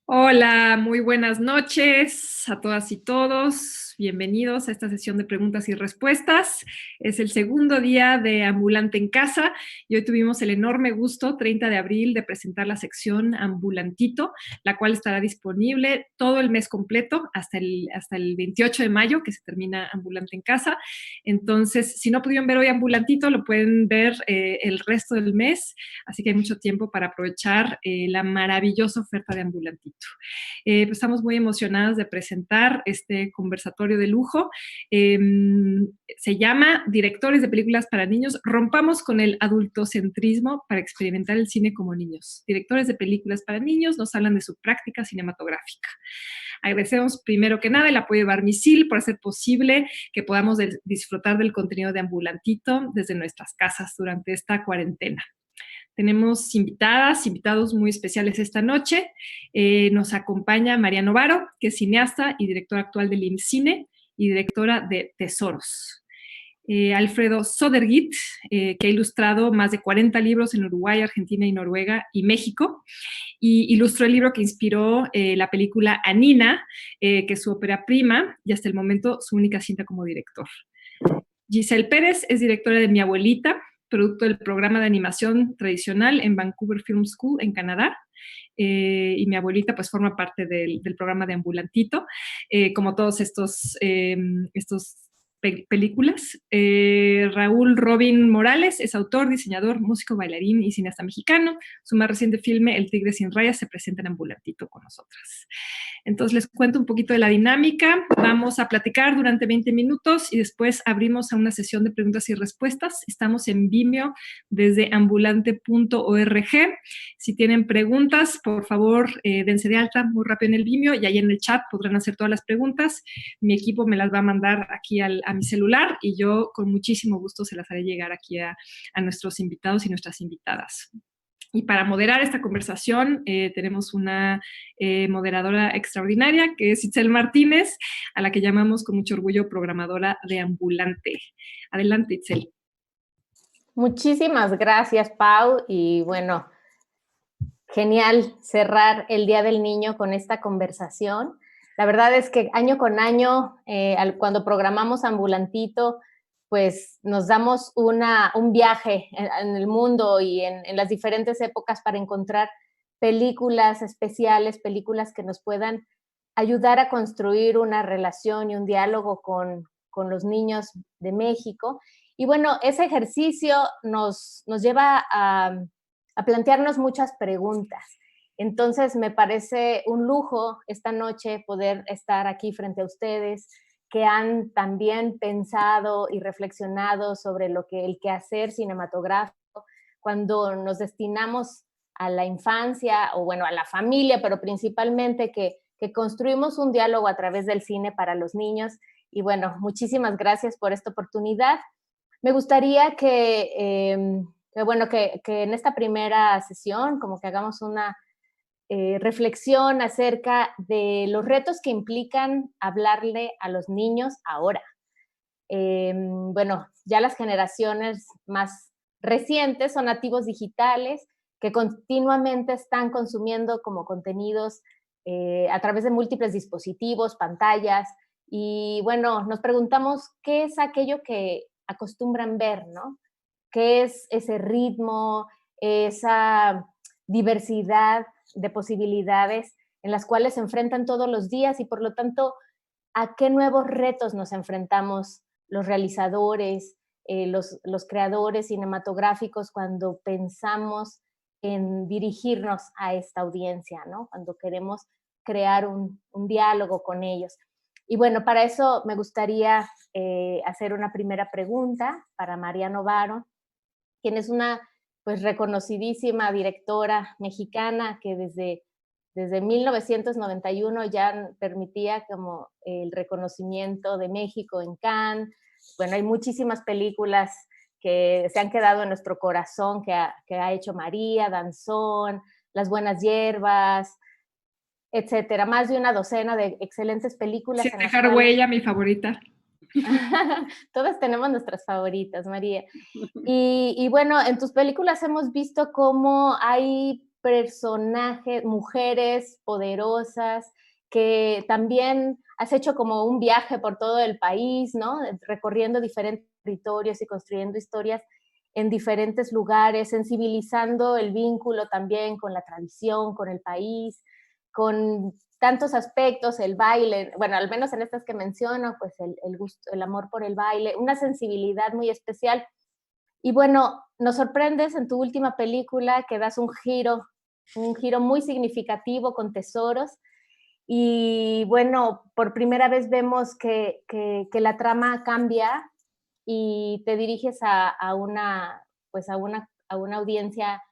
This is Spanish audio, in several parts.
Hola, muy buenas noches a todas y todos. Bienvenidos a esta sesión de preguntas y respuestas. Es el segundo día de Ambulante en Casa y hoy tuvimos el enorme gusto, 30 de abril, de presentar la sección Ambulantito, la cual estará disponible todo el mes completo hasta el 28 de mayo, que se termina Ambulante en Casa. Entonces, si no pudieron ver hoy Ambulantito, lo pueden ver el resto del mes, así que hay mucho tiempo para aprovechar la maravillosa oferta de Ambulantito. Pues estamos muy emocionadas de presentar este conversatorio de lujo. Se llama Directores de Películas para Niños. Rompamos con el adultocentrismo para experimentar el cine como niños. Directores de Películas para Niños nos hablan de su práctica cinematográfica. Agradecemos primero que nada el apoyo de Barmisil por hacer posible que podamos disfrutar del contenido de Ambulantito desde nuestras casas durante esta cuarentena. Tenemos invitados muy especiales esta noche. Nos acompaña María Novaro, que es cineasta y directora actual del IMCINE y directora de Tesoros. Alfredo Sodergit, que ha ilustrado más de 40 libros en Uruguay, Argentina y Noruega y México, y ilustró el libro que inspiró la película Anina, que es su ópera prima y hasta el momento su única cinta como director. Giselle Pérez es directora de Mi Abuelita, producto del programa de animación tradicional en Vancouver Film School, en Canadá. Y Mi Abuelita pues forma parte del programa de Ambulantito, como todos estos películas. Raúl Robin Morales es autor, diseñador, músico, bailarín y cineasta mexicano. Su más reciente filme, El Tigre sin rayas, se presenta en Ambulantito con nosotras. Entonces les cuento un poquito de la dinámica. Vamos a platicar durante 20 minutos y después abrimos a una sesión de preguntas y respuestas. Estamos en Vimeo desde ambulante.org. Si tienen preguntas, por favor, dense de alta muy rápido en el Vimeo y ahí en el chat podrán hacer todas las preguntas. Mi equipo me las va a mandar aquí a mi celular y yo con muchísimo gusto se las haré llegar aquí a nuestros invitados y nuestras invitadas. Y para moderar esta conversación tenemos una moderadora extraordinaria que es Itzel Martínez, a la que llamamos con mucho orgullo programadora de Ambulante. Adelante, Itzel. Muchísimas gracias, Pau. Y bueno, genial cerrar el Día del Niño con esta conversación. La verdad es que año con año, cuando programamos Ambulantito, pues nos damos un viaje en el mundo y en las diferentes épocas para encontrar películas especiales, películas que nos puedan ayudar a construir una relación y un diálogo con los niños de México. Y bueno, ese ejercicio nos lleva a plantearnos muchas preguntas. Entonces, me parece un lujo esta noche poder estar aquí frente a ustedes que han también pensado y reflexionado sobre el quehacer cinematográfico cuando nos destinamos a la infancia o bueno, a la familia, pero principalmente que construimos un diálogo a través del cine para los niños. Y bueno, muchísimas gracias por esta oportunidad. Me gustaría que en esta primera sesión como que hagamos una reflexión acerca de los retos que implican hablarle a los niños ahora. Bueno, ya las generaciones más recientes son nativos digitales que continuamente están consumiendo como contenidos a través de múltiples dispositivos, pantallas, y bueno, nos preguntamos qué es aquello que acostumbran ver, ¿no? ¿Qué es ese ritmo, esa diversidad de posibilidades en las cuales se enfrentan todos los días y por lo tanto, a qué nuevos retos nos enfrentamos los realizadores, los creadores cinematográficos cuando pensamos en dirigirnos a esta audiencia, ¿no? Cuando queremos crear un diálogo con ellos. Y bueno, para eso me gustaría hacer una primera pregunta para María Novaro, quien es una pues reconocidísima directora mexicana que desde 1991 ya permitía como el reconocimiento de México en Cannes. Bueno, hay muchísimas películas que se han quedado en nuestro corazón que ha hecho María, Danzón, Las Buenas Hierbas, etcétera. Más de una docena de excelentes películas. Sin dejar huella, mi favorita. Todas tenemos nuestras favoritas, María. Y bueno, en tus películas hemos visto cómo hay personajes, mujeres poderosas, que también has hecho como un viaje por todo el país, ¿no? Recorriendo diferentes territorios y construyendo historias en diferentes lugares, sensibilizando el vínculo también con la tradición, con el país, con tantos aspectos, el baile, bueno, al menos en estas que menciono, pues el gusto, el amor por el baile, una sensibilidad muy especial. Y bueno, nos sorprendes en tu última película que das un giro muy significativo con Tesoros. Y bueno, por primera vez vemos que la trama cambia y te diriges a una, pues a una audiencia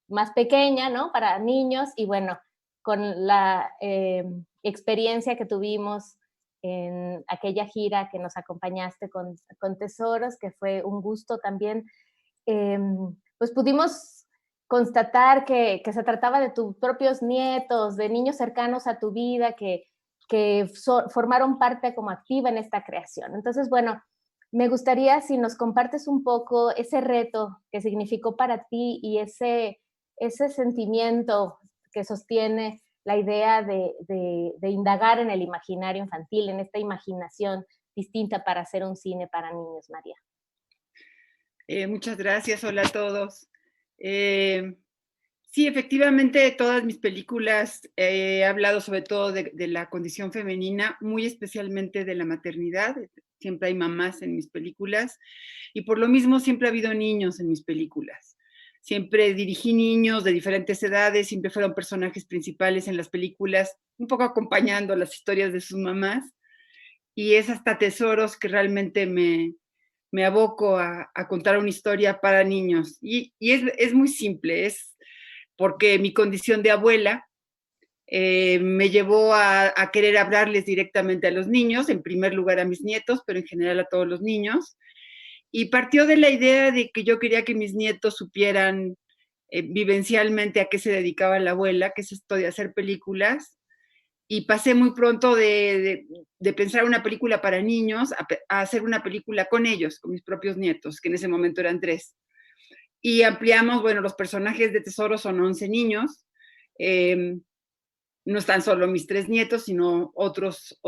más pequeña, ¿no? Para niños y bueno, con la experiencia que tuvimos en aquella gira que nos acompañaste con Tesoros, que fue un gusto también, pues pudimos constatar que se trataba de tus propios nietos, de niños cercanos a tu vida que formaron parte como activa en esta creación. Entonces, bueno, me gustaría si nos compartes un poco ese reto que significó para ti y ese sentimiento que sostiene la idea de indagar en el imaginario infantil, en esta imaginación distinta para hacer un cine para niños, María. Muchas gracias, hola a todos. Sí, efectivamente, todas mis películas he hablado sobre todo de la condición femenina, muy especialmente de la maternidad. Siempre hay mamás en mis películas y por lo mismo siempre ha habido niños en mis películas. Siempre dirigí niños de diferentes edades, siempre fueron personajes principales en las películas, un poco acompañando las historias de sus mamás. Y es hasta Tesoros que realmente me aboco a contar una historia para niños. Y es muy simple, es porque mi condición de abuela me llevó a querer hablarles directamente a los niños, en primer lugar a mis nietos, pero en general a todos los niños. Y partió de la idea de que yo quería que mis nietos supieran vivencialmente a qué se dedicaba la abuela, que es esto de hacer películas. Y pasé muy pronto de pensar una película para niños a hacer una película con ellos, con mis propios nietos, que en ese momento eran 3. Y ampliamos, bueno, los personajes de Tesoro son 11 niños. No están solo mis 3 nietos, sino otros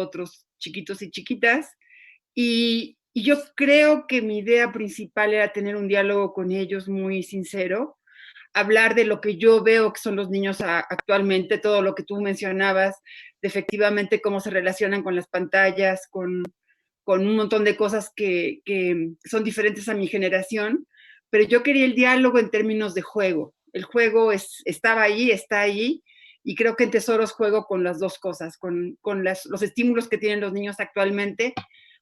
chiquitos y chiquitas. Y yo creo que mi idea principal era tener un diálogo con ellos muy sincero, hablar de lo que yo veo que son los niños actualmente, todo lo que tú mencionabas, de efectivamente cómo se relacionan con las pantallas, con un montón de cosas que son diferentes a mi generación, pero yo quería el diálogo en términos de juego. El juego estaba ahí, está ahí, y creo que en Tesoros juego con las dos cosas, con los estímulos que tienen los niños actualmente,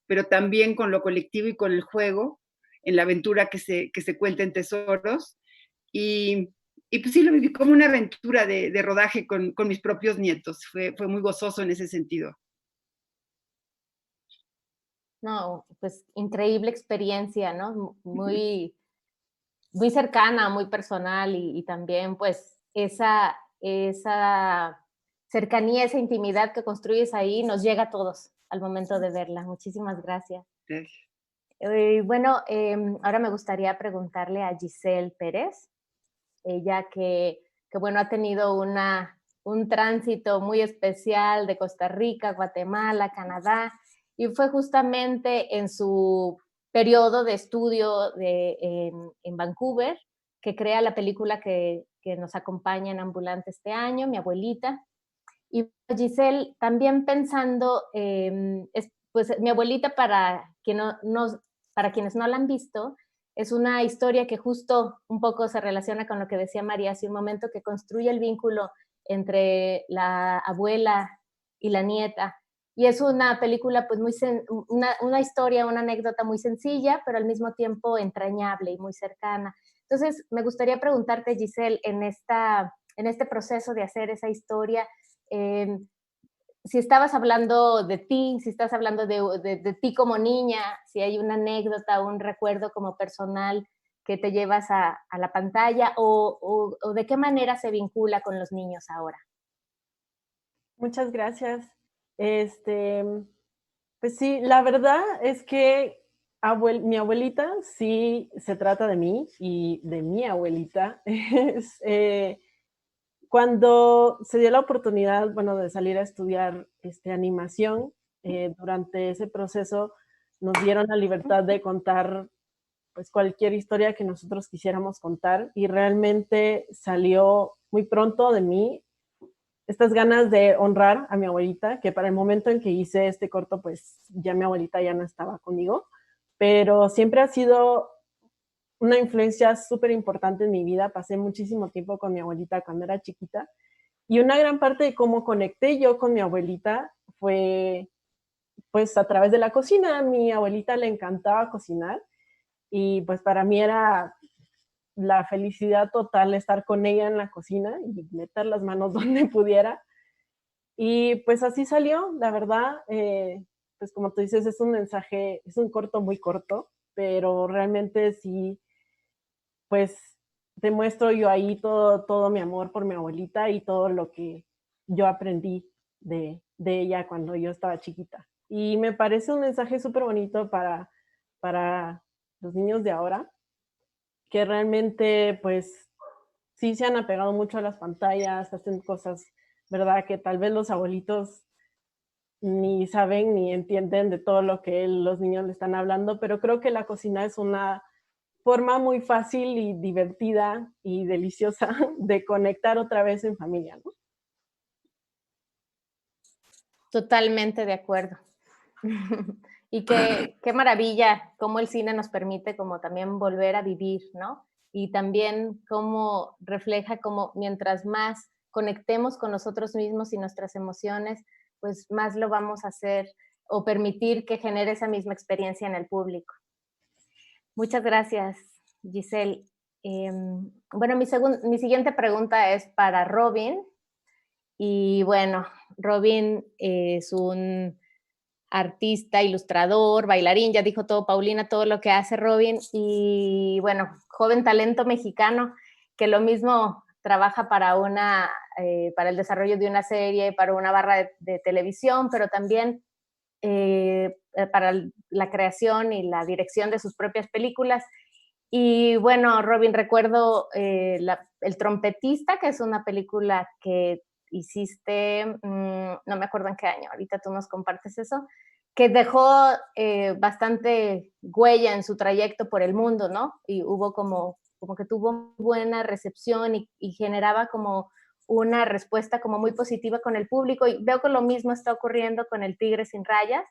pero también con lo colectivo y con el juego, en la aventura que se cuenta en Tesoros. Y pues sí, lo viví como una aventura de rodaje con mis propios nietos. Fue muy gozoso en ese sentido. No, pues increíble experiencia, ¿no? Muy, muy cercana, muy personal y también pues esa cercanía, esa intimidad que construyes ahí nos llega a todos al momento de verla. Muchísimas gracias. Gracias. Bueno, ahora me gustaría preguntarle a Giselle Pérez, ella que bueno, ha tenido un tránsito muy especial de Costa Rica, Guatemala, Canadá, y fue justamente en su periodo de estudio en Vancouver que crea la película que nos acompaña en Ambulante este año, Mi abuelita. Y Giselle, también pensando, pues Mi abuelita, para quienes no la han visto, es una historia que justo un poco se relaciona con lo que decía María hace un momento, que construye el vínculo entre la abuela y la nieta. Y es una película, pues una historia, una anécdota muy sencilla, pero al mismo tiempo entrañable y muy cercana. Entonces, me gustaría preguntarte, Giselle, en este proceso de hacer esa historia, eh, si estabas hablando de ti, si estás hablando de ti como niña, si hay una anécdota, un recuerdo como personal que te llevas a la pantalla o de qué manera se vincula con los niños ahora. Muchas gracias. Pues sí, la verdad es que mi abuelita sí se trata de mí y de mi abuelita. Cuando se dio la oportunidad, bueno, de salir a estudiar animación, durante ese proceso nos dieron la libertad de contar pues cualquier historia que nosotros quisiéramos contar y realmente salió muy pronto de mí estas ganas de honrar a mi abuelita, que para el momento en que hice este corto, pues ya mi abuelita ya no estaba conmigo, pero siempre ha sido una influencia súper importante en mi vida. Pasé muchísimo tiempo con mi abuelita cuando era chiquita y una gran parte de cómo conecté yo con mi abuelita fue pues a través de la cocina. A mi abuelita le encantaba cocinar y pues para mí era la felicidad total estar con ella en la cocina y meter las manos donde pudiera. Y pues así salió, la verdad, pues como tú dices, es un mensaje, es un corto muy corto, pero realmente sí, pues demuestro yo ahí todo mi amor por mi abuelita y todo lo que yo aprendí de ella cuando yo estaba chiquita. Y me parece un mensaje súper bonito para los niños de ahora, que realmente pues sí se han apegado mucho a las pantallas, hacen cosas, ¿verdad? Que tal vez los abuelitos ni saben ni entienden de todo lo que los niños le están hablando, pero creo que la cocina es una forma muy fácil y divertida y deliciosa de conectar otra vez en familia, ¿no? Totalmente de acuerdo. Y qué maravilla cómo el cine nos permite como también volver a vivir, ¿no? Y también cómo refleja cómo mientras más conectemos con nosotros mismos y nuestras emociones, pues más lo vamos a hacer o permitir que genere esa misma experiencia en el público. Muchas gracias, Giselle. Bueno, mi siguiente pregunta es para Robin. Y bueno, Robin es un artista, ilustrador, bailarín, ya dijo todo Paulina, todo lo que hace Robin, y bueno, joven talento mexicano que lo mismo trabaja para el desarrollo de una serie, para una barra de televisión, pero también para la creación y la dirección de sus propias películas. Y bueno, Robin, recuerdo El trompetista, que es una película que hiciste, no me acuerdo en qué año, ahorita tú nos compartes eso, que dejó bastante huella en su trayecto por el mundo, ¿no? Y hubo como que tuvo buena recepción y generaba como una respuesta como muy positiva con el público. Y veo que lo mismo está ocurriendo con El Tigre sin Rayas,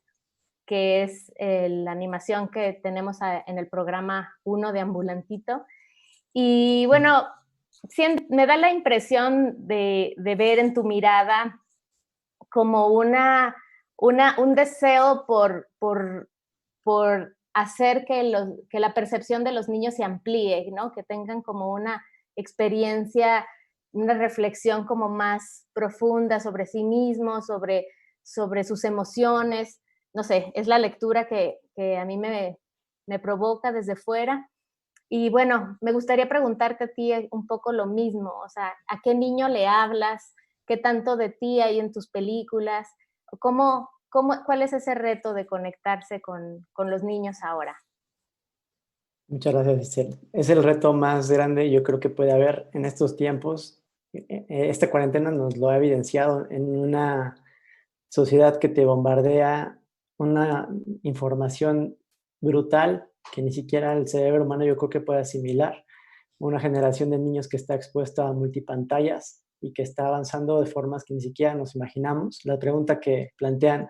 que es la animación que tenemos en el programa 1 de Ambulantito. Y bueno, me da la impresión de ver en tu mirada como un deseo por hacer que la percepción de los niños se amplíe, ¿no? Que tengan como una experiencia, una reflexión como más profunda sobre sí mismos, sobre sus emociones. No sé, es la lectura que a mí me provoca desde fuera. Y bueno, me gustaría preguntarte a ti un poco lo mismo, o sea, ¿a qué niño le hablas? ¿Qué tanto de ti hay en tus películas? ¿Cuál es ese reto de conectarse con los niños ahora? Muchas gracias, Giselle. Es el reto más grande, yo creo, que puede haber en estos tiempos. Esta cuarentena nos lo ha evidenciado en una sociedad que te bombardea una información brutal que ni siquiera el cerebro humano yo creo que puede asimilar. Una generación de niños que está expuesta a multipantallas y que está avanzando de formas que ni siquiera nos imaginamos. La pregunta que plantean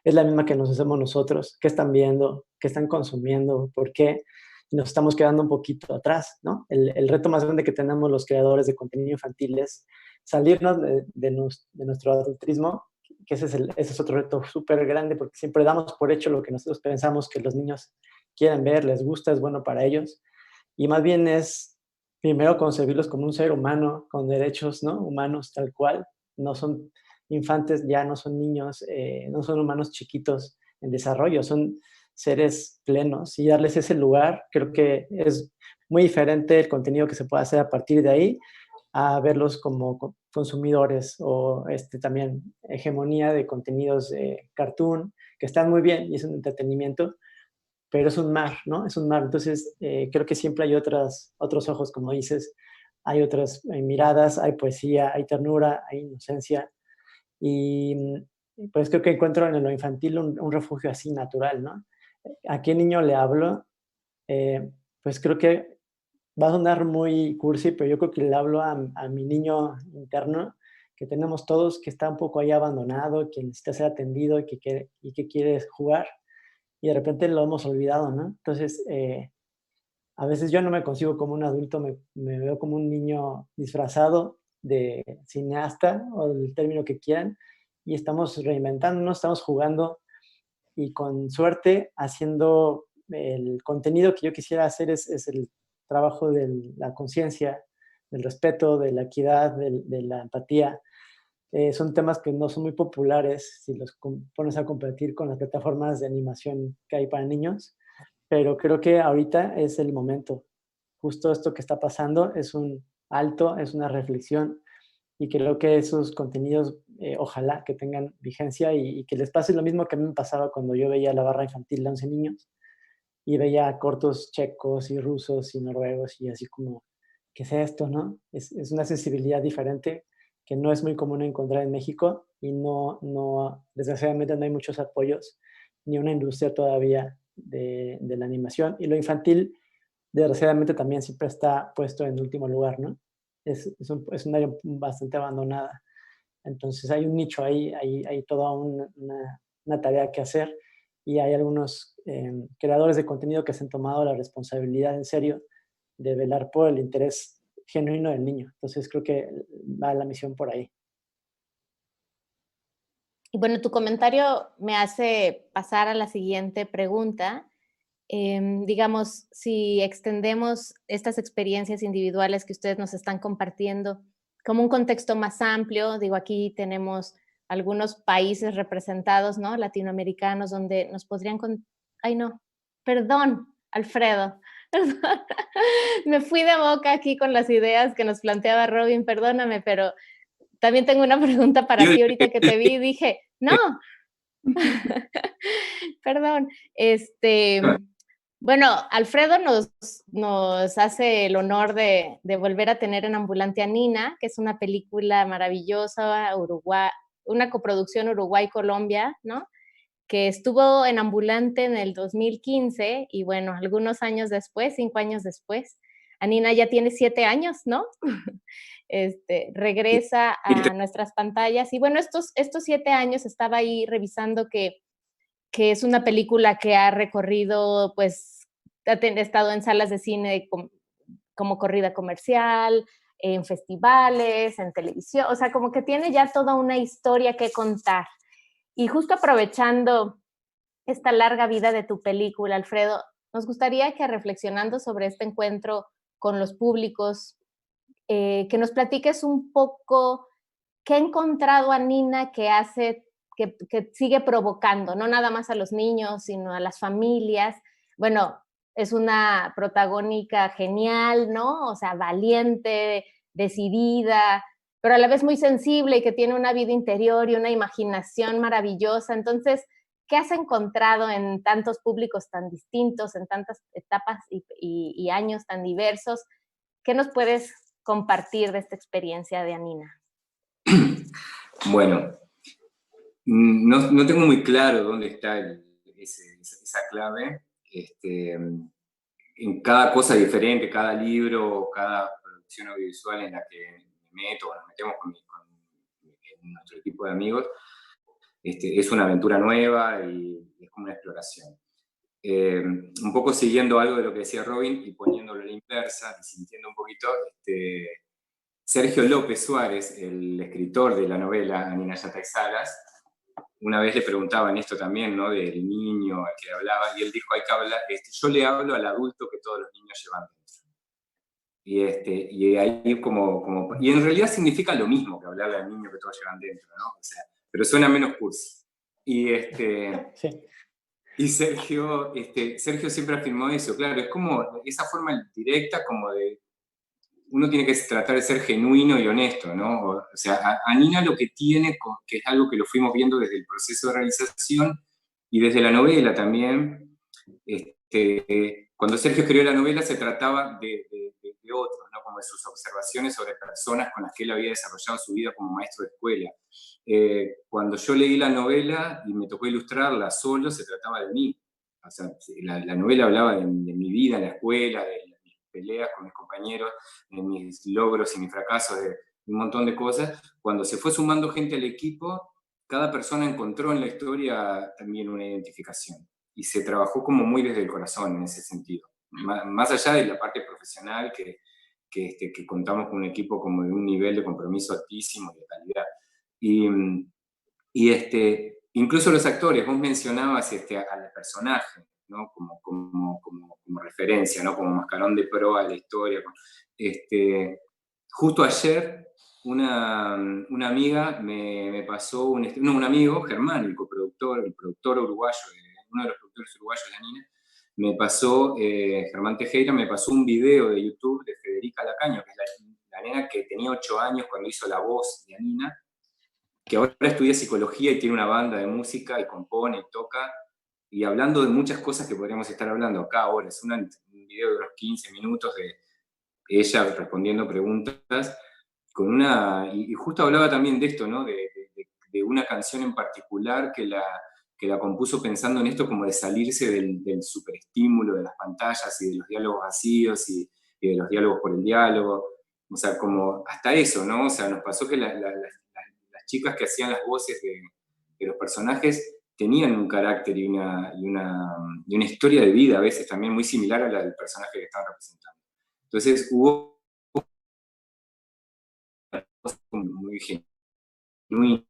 es la misma que nos hacemos nosotros. ¿Qué están viendo? ¿Qué están consumiendo? ¿Por qué? Nos estamos quedando un poquito atrás, ¿no? El reto más grande que tenemos los creadores de contenido infantil es salirnos de nuestro adultrismo, que ese es otro reto súper grande, porque siempre damos por hecho lo que nosotros pensamos que los niños quieren ver, les gusta, es bueno para ellos, y más bien es primero concebirlos como un ser humano con derechos, ¿no? Humanos tal cual. No son infantes, ya no son niños, no son humanos chiquitos en desarrollo, son seres plenos, y darles ese lugar. Creo que es muy diferente el contenido que se puede hacer a partir de ahí a verlos como consumidores o también hegemonía de contenidos de cartoon, que están muy bien y es un entretenimiento, pero es un mar, ¿no? Es un mar. Entonces, creo que siempre hay otros ojos, como dices, hay otras miradas, hay poesía, hay ternura, hay inocencia. Y pues creo que encuentro en lo infantil un refugio así natural, ¿no? ¿A qué niño le hablo? Pues creo que va a sonar muy cursi, pero yo creo que le hablo a mi niño interno, que tenemos todos, que está un poco ahí abandonado, que necesita ser atendido y que quiere jugar, y de repente lo hemos olvidado, ¿no? Entonces, a veces yo no me concibo como un adulto, me veo como un niño disfrazado de cineasta o del término que quieran, y estamos reinventándonos, estamos jugando y con suerte haciendo el contenido que yo quisiera hacer es el trabajo de la conciencia, del respeto, de la equidad, de la empatía. Son temas que no son muy populares si los pones a competir con las plataformas de animación que hay para niños, pero creo que ahorita es el momento. Justo esto que está pasando es un alto, es una reflexión, y creo que esos contenidos ojalá que tengan vigencia y que les pase lo mismo que a mí me pasaba cuando yo veía la barra infantil de 11 niños y veía cortos checos y rusos y noruegos y así como, ¿qué es esto, no? Es una sensibilidad diferente que no es muy común encontrar en México y desgraciadamente no hay muchos apoyos ni una industria todavía de la animación. Y lo infantil, desgraciadamente, también siempre está puesto en último lugar, ¿no? Es un área bastante abandonada. Entonces hay un nicho ahí, hay toda una tarea que hacer, y hay algunos creadores de contenido que se han tomado la responsabilidad en serio de velar por el interés genuino del niño. Entonces creo que va la misión por ahí. Y bueno, tu comentario me hace pasar a la siguiente pregunta. Digamos, si extendemos estas experiencias individuales que ustedes nos están compartiendo como un contexto más amplio, digo, aquí tenemos algunos países representados, ¿no? Latinoamericanos, donde nos podrían... Ay, no, perdón, Alfredo. Me fui de boca aquí con las ideas que nos planteaba Robin, perdóname, pero también tengo una pregunta para ti ahorita que te vi y dije, no, perdón, bueno, Alfredo nos hace el honor de volver a tener en Ambulante a Nina, que es una película maravillosa, una coproducción Uruguay-Colombia, ¿no? Que estuvo en Ambulante en el 2015 y bueno, algunos años después, 5 años después, Nina ya tiene 7 años, ¿no? Regresa a nuestras pantallas y bueno, estos 7 años estaba ahí revisando que es una película que ha recorrido, pues, ha estado en salas de cine como corrida comercial, en festivales, en televisión, o sea, como que tiene ya toda una historia que contar. Y justo aprovechando esta larga vida de tu película, Alfredo, nos gustaría que reflexionando sobre este encuentro con los públicos, que nos platiques un poco qué ha encontrado a Nina que hace que sigue provocando, no nada más a los niños, sino a las familias. Bueno, es una protagónica genial, ¿no? O sea, valiente, decidida, pero a la vez muy sensible y que tiene una vida interior y una imaginación maravillosa. Entonces, ¿qué has encontrado en tantos públicos tan distintos, en tantas etapas y años tan diversos? ¿Qué nos puedes compartir de esta experiencia de Nina? Bueno, no tengo muy claro dónde está esa clave. En cada cosa diferente, cada libro, cada producción audiovisual en la que me meto o nos metemos con nuestro equipo de amigos, es una aventura nueva y es como una exploración. Un poco siguiendo algo de lo que decía Robin y poniéndolo a la inversa, y sintiendo un poquito, Sergio López Suárez, el escritor de la novela Nina Yata y Salas, una vez le preguntaban esto también, ¿no? Del niño al que hablaba, y él dijo, hay que hablar, yo le hablo al adulto que todos los niños llevan dentro. Y ahí y en realidad significa lo mismo que hablarle al niño que todos llevan dentro, ¿no? O sea, pero suena menos cursi. Sí. Y Sergio siempre afirmó eso, claro, es como esa forma directa como de uno tiene que tratar de ser genuino y honesto, ¿no? O sea, a Nina lo que tiene, que es algo que lo fuimos viendo desde el proceso de realización y desde la novela también, cuando Sergio escribió la novela se trataba de otros, ¿no? como de sus observaciones sobre personas con las que él había desarrollado su vida como maestro de escuela. Cuando yo leí la novela y me tocó ilustrarla solo, se trataba de mí. O sea, la novela hablaba de mi vida en la escuela, de mis peleas con mis compañeros, de mis logros y mis fracasos, de un montón de cosas. Cuando se fue sumando gente al equipo, cada persona encontró en la historia también una identificación. Y se trabajó como muy desde el corazón en ese sentido. Más allá de la parte profesional, que contamos con un equipo como de un nivel de compromiso altísimo y de calidad. Incluso los actores, vos mencionabas al personaje, ¿no? como referencia, ¿no? Como mascarón de proa de la historia. Justo ayer una amiga me pasó un amigo, Germán, el productor uruguayo, uno de los productores uruguayos de Anina, me pasó, Germán Tejera, me pasó un video de YouTube de Federica Lacaño, que es la nena que tenía 8 años cuando hizo la voz de Anina, que ahora estudia psicología y tiene una banda de música y compone y toca, y hablando de muchas cosas que podríamos estar hablando acá ahora. Es un video de unos 15 minutos de ella respondiendo preguntas, y justo hablaba también de esto, ¿no? De una canción en particular que la compuso pensando en esto, como de salirse del superestímulo de las pantallas y de los diálogos vacíos y de los diálogos por el diálogo. O sea, como hasta eso, ¿no? O sea, nos pasó que las chicas que hacían las voces de los personajes tenían un carácter y una historia de vida a veces también muy similar a la del personaje que estaban representando. Entonces hubo cosas muy genuinas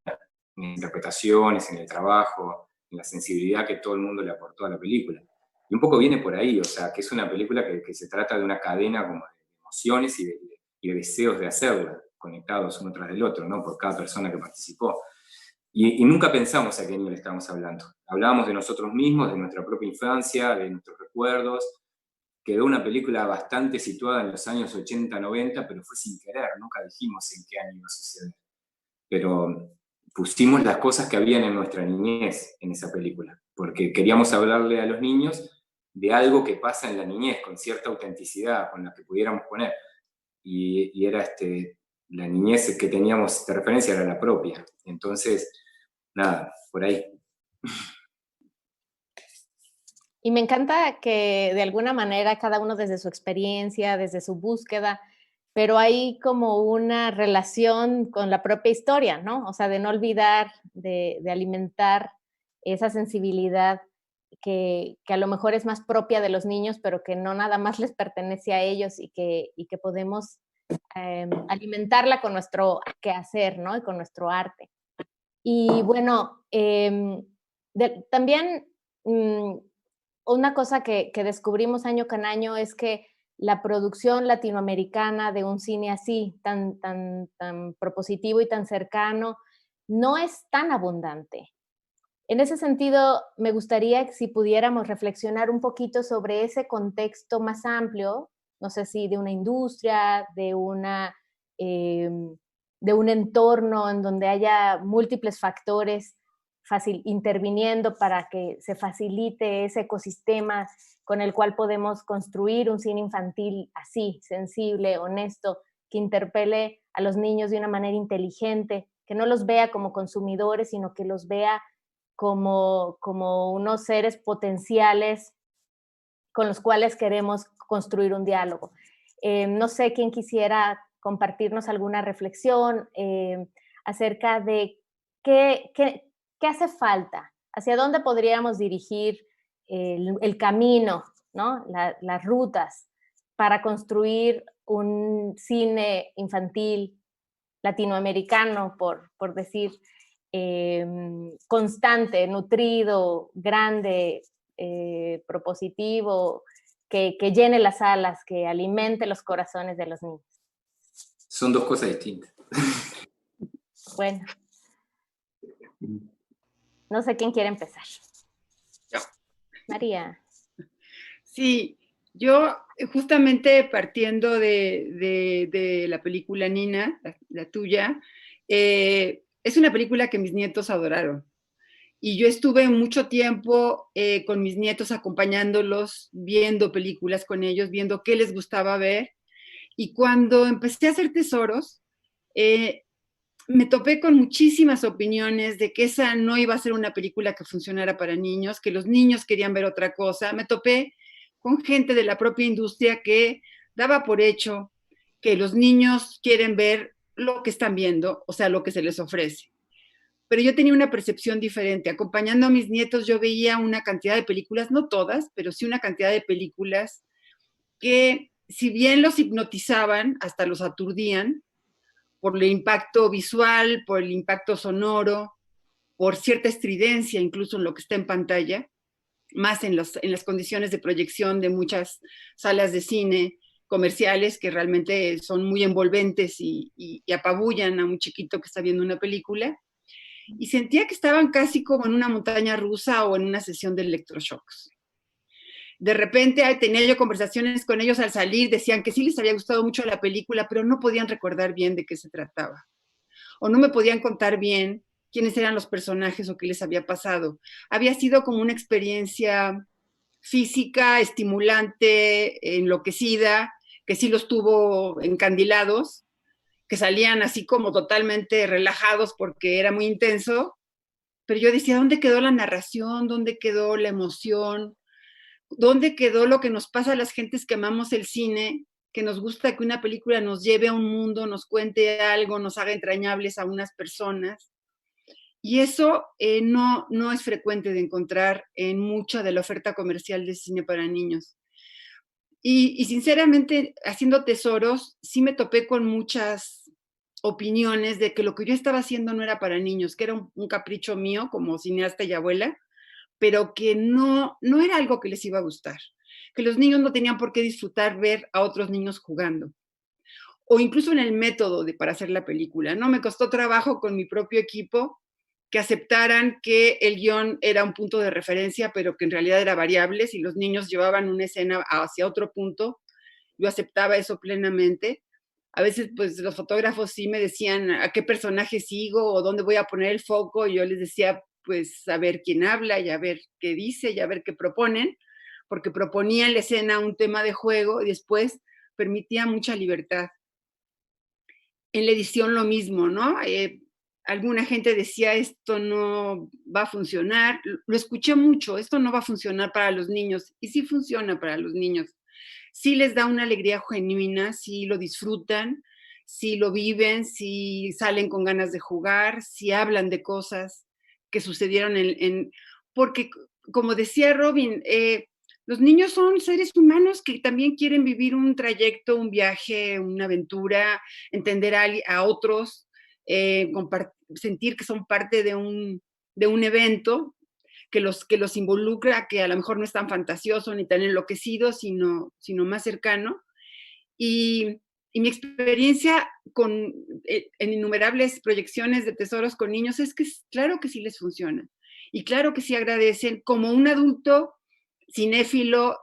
en interpretaciones, en el trabajo, en la sensibilidad que todo el mundo le aportó a la película. Y un poco viene por ahí, o sea, que es una película que se trata de una cadena como de emociones y de deseos de hacerla, conectados uno tras del otro, ¿no? Por cada persona que participó. Y nunca pensamos a qué nivel estábamos hablando. Hablábamos de nosotros mismos, de nuestra propia infancia, de nuestros recuerdos. Quedó una película bastante situada en los años 80, 90, pero fue sin querer, nunca dijimos en qué año iba a suceder. Pero pusimos las cosas que habían en nuestra niñez en esa película, porque queríamos hablarle a los niños de algo que pasa en la niñez, con cierta autenticidad, con la que pudiéramos poner. Y era la niñez que teníamos de referencia era la propia. Entonces, nada, por ahí. Y me encanta que de alguna manera cada uno desde su experiencia, desde su búsqueda, pero hay como una relación con la propia historia, ¿no? O sea, de no olvidar, de alimentar esa sensibilidad que a lo mejor es más propia de los niños, pero que no nada más les pertenece a ellos y que podemos alimentarla con nuestro quehacer, ¿no? Y con nuestro arte. Y bueno, también una cosa que descubrimos año con año es que la producción latinoamericana de un cine así, tan propositivo y tan cercano, no es tan abundante. En ese sentido, me gustaría que si pudiéramos reflexionar un poquito sobre ese contexto más amplio, no sé si de una industria, de un entorno en donde haya múltiples factores interviniendo para que se facilite ese ecosistema con el cual podemos construir un cine infantil así, sensible, honesto, que interpele a los niños de una manera inteligente, que no los vea como consumidores, sino que los vea como unos seres potenciales con los cuales queremos construir un diálogo. No sé quién quisiera compartirnos alguna reflexión acerca de qué hace falta, hacia dónde podríamos dirigir el camino, ¿no? Las rutas para construir un cine infantil latinoamericano, por decir, constante, nutrido, grande, propositivo, que llene las salas, que alimente los corazones de los niños. Son dos cosas distintas. Bueno. No sé quién quiere empezar. Yo. María. Sí, yo justamente partiendo de la película Nina, la tuya, es una película que mis nietos adoraron. Y yo estuve mucho tiempo con mis nietos acompañándolos, viendo películas con ellos, viendo qué les gustaba ver. Y cuando empecé a hacer tesoros, me topé con muchísimas opiniones de que esa no iba a ser una película que funcionara para niños, que los niños querían ver otra cosa. Me topé con gente de la propia industria que daba por hecho que los niños quieren ver lo que están viendo, o sea, lo que se les ofrece. Pero yo tenía una percepción diferente. Acompañando a mis nietos, yo veía una cantidad de películas, no todas, pero sí una cantidad de películas que, si bien los hipnotizaban, hasta los aturdían, por el impacto visual, por el impacto sonoro, por cierta estridencia incluso en lo que está en pantalla, más en las condiciones de proyección de muchas salas de cine comerciales que realmente son muy envolventes y apabullan a un chiquito que está viendo una película. Y sentía que estaban casi como en una montaña rusa o en una sesión de electroshocks. De repente tenía yo conversaciones con ellos al salir, decían que sí les había gustado mucho la película, pero no podían recordar bien de qué se trataba. O no me podían contar bien quiénes eran los personajes o qué les había pasado. Había sido como una experiencia física, estimulante, enloquecida, que sí los tuvo encandilados, que salían así como totalmente relajados porque era muy intenso, pero yo decía, ¿dónde quedó la narración? ¿Dónde quedó la emoción? ¿Dónde quedó lo que nos pasa a las gentes que amamos el cine, que nos gusta que una película nos lleve a un mundo, nos cuente algo, nos haga entrañables a unas personas? Y eso no es frecuente de encontrar en mucha de la oferta comercial de cine para niños. Y sinceramente, haciendo tesoros, sí me topé con muchas opiniones de que lo que yo estaba haciendo no era para niños, que era un capricho mío como cineasta y abuela, pero que no era algo que les iba a gustar, que los niños no tenían por qué disfrutar ver a otros niños jugando, o incluso en el método para hacer la película, ¿no? Me costó trabajo con mi propio equipo que aceptaran que el guión era un punto de referencia, pero que en realidad era variable. Si los niños llevaban una escena hacia otro punto, yo aceptaba eso plenamente. A veces, pues, los fotógrafos sí me decían a qué personaje sigo o dónde voy a poner el foco, y yo les decía, pues, a ver quién habla y a ver qué dice y a ver qué proponen, porque proponía en la escena un tema de juego y después permitía mucha libertad. En la edición lo mismo, ¿no? Alguna gente decía, esto no va a funcionar. Lo escuché mucho, esto no va a funcionar para los niños. Y sí funciona para los niños. Sí les da una alegría genuina, sí lo disfrutan, sí lo viven, sí salen con ganas de jugar, sí hablan de cosas que sucedieron porque, como decía Robin, los niños son seres humanos que también quieren vivir un trayecto, un viaje, una aventura, entender a otros, sentir que son parte de un evento que los involucra, que a lo mejor no es tan fantasioso ni tan enloquecido, sino más cercano. Y, y mi experiencia en innumerables proyecciones de tesoros con niños es que claro que sí les funciona. Y claro que sí agradecen, como un adulto cinéfilo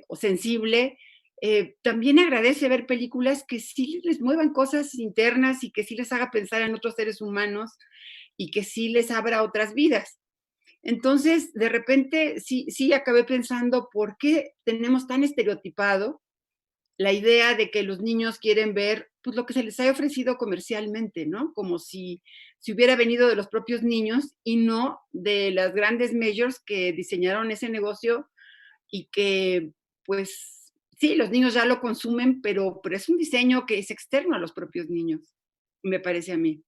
o sensible, también agradece ver películas que sí les muevan cosas internas y que sí les haga pensar en otros seres humanos y que sí les abra otras vidas. Entonces, de repente, sí acabé pensando por qué tenemos tan estereotipado la idea de que los niños quieren ver, pues, lo que se les ha ofrecido comercialmente, ¿no? Como si hubiera venido de los propios niños y no de las grandes majors que diseñaron ese negocio y que, pues, sí, los niños ya lo consumen, pero es un diseño que es externo a los propios niños, me parece a mí.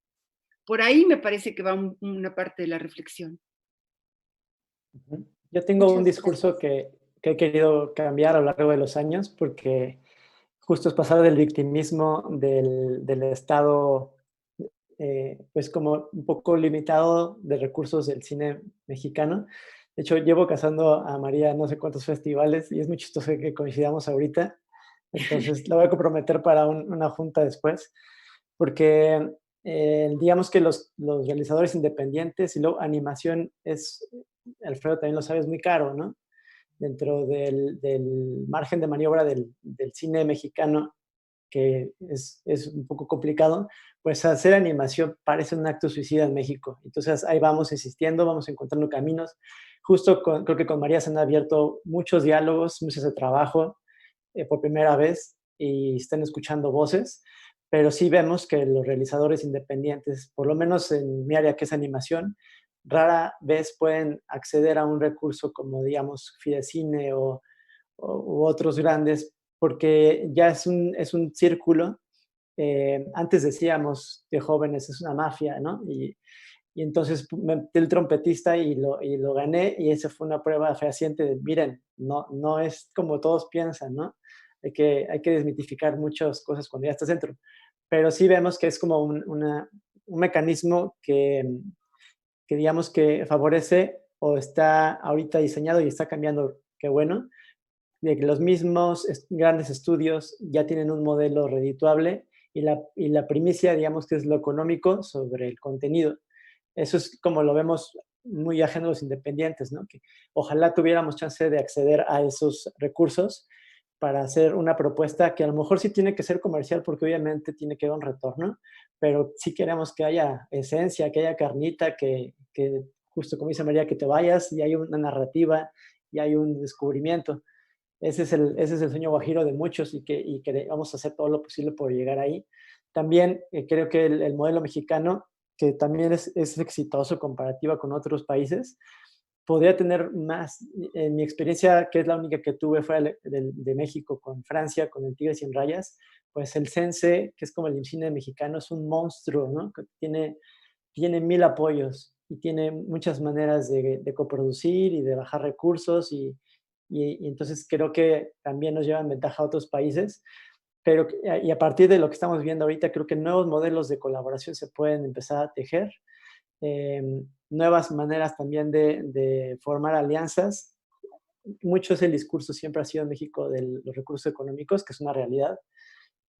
Por ahí me parece que va una parte de la reflexión. Yo tengo un Muchas discurso que he querido cambiar a lo largo de los años porque justo es pasar del victimismo del Estado, pues como un poco limitado de recursos del cine mexicano. De hecho, llevo casando a María no sé cuántos festivales y es muy chistoso que coincidamos ahorita. Entonces, la voy a comprometer para una junta después, porque digamos que los realizadores independientes y luego animación es, Alfredo también lo sabe, es muy caro, ¿no? Dentro del margen de maniobra del cine mexicano, que es un poco complicado, pues hacer animación parece un acto suicida en México. Entonces ahí vamos insistiendo, vamos encontrando caminos. Justo creo que con María se han abierto muchos diálogos, muchos de trabajo por primera vez. y estén escuchando voces, pero sí vemos que los realizadores independientes, por lo menos en mi área que es animación, rara vez pueden acceder a un recurso como, digamos, Fidecine u otros grandes, porque ya es un círculo. Antes decíamos de jóvenes, es una mafia, ¿no? Y entonces me metí el trompetista y lo gané, y esa fue una prueba fehaciente de, miren, no es como todos piensan, ¿no? Hay que desmitificar muchas cosas cuando ya estás dentro. Pero sí vemos que es como un mecanismo que digamos que favorece o está ahorita diseñado y está cambiando, qué bueno, de que los mismos grandes estudios ya tienen un modelo redituable y la primicia, digamos que es lo económico sobre el contenido. Eso es como lo vemos muy ajeno a los independientes, ¿no? Que ojalá tuviéramos chance de acceder a esos recursos para hacer una propuesta que a lo mejor sí tiene que ser comercial porque obviamente tiene que haber un retorno, pero sí queremos que haya esencia, que haya carnita, que justo como dice María, que te vayas y hay una narrativa y hay un descubrimiento. Ese es el sueño guajiro de muchos y que vamos a hacer todo lo posible por llegar ahí. También creo que el modelo mexicano, que también es exitoso comparativa con otros países, podría tener más, en mi experiencia, que es la única que tuve fuera de México con Francia, con el Tigre Sin Rayas, pues el Sense, que es como el cine mexicano, es un monstruo, ¿no? Que tiene 1000 apoyos y tiene muchas maneras de coproducir y de bajar recursos y entonces creo que también nos llevan ventaja a otros países, pero y a partir de lo que estamos viendo ahorita, creo que nuevos modelos de colaboración se pueden empezar a tejer, nuevas maneras también de formar alianzas. Mucho es el discurso siempre ha sido en México de los recursos económicos, que es una realidad,